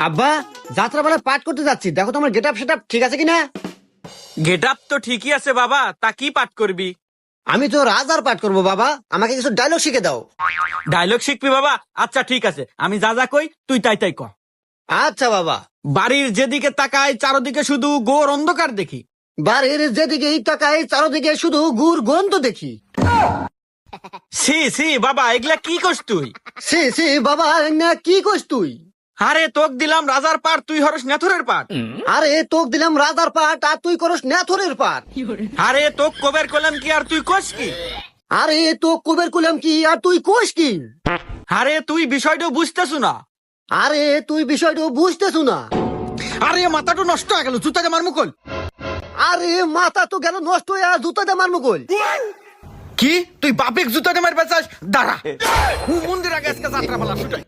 আব্বা, যাত্রা বেলা পাঠ করতে যাচ্ছি, দেখো তোমার গেট আপ সেট আপ ঠিক আছে কিনা। গেট আপ তো ঠিকই আছে বাবা, তা কি পাঠ করবি? আমি তো রাজার পাঠ করবো বাবা, আমাকে কিছু ডায়লগ শিখে দাও। ডায়লগ শিখবি বাবা? আচ্ছা ঠিক আছে, আমি যা যা কই তুই তাই তাই ক। আচ্ছা বাবা। বাড়ির যেদিকে তাকাই চারদিকে শুধু ঘোর অন্ধকার দেখি। বাড়ির যেদিকে তাকাই চারদিকে শুধু গুড় গন্ধ দেখি। সি সি বাবা, এগুলা কি করছ তুই? সি সি বাবা, না কি কইস তুই? আরে তোক দিলাম রাজার পাঠ, তুই হরস নেথরের পাঠ। আরে তোক দিলাম রাজার পাঠ আর তুই করস নেথরের পাঠ। আরে তোক কবের কলাম কি আর তুই কস কি? আরে তো কুবের কুলাম কি আর তুই কোষ কি? আরে তুই বিষয়টা বুঝতেছু না। আরে তুই বিষয়টা বুঝতেছু না। আরে মাথাটা নষ্ট হয়ে গেল, জুতাতে মার মুকল। আরে মাথা তো গেল নষ্ট হয়ে আর জুতা দিয়ে মারমু কই? কি তুই বাপেক জুতাতে মারবে চাস? দাঁড়া, মন্দির আগে আজকে যাত্রা পালা শুটাই।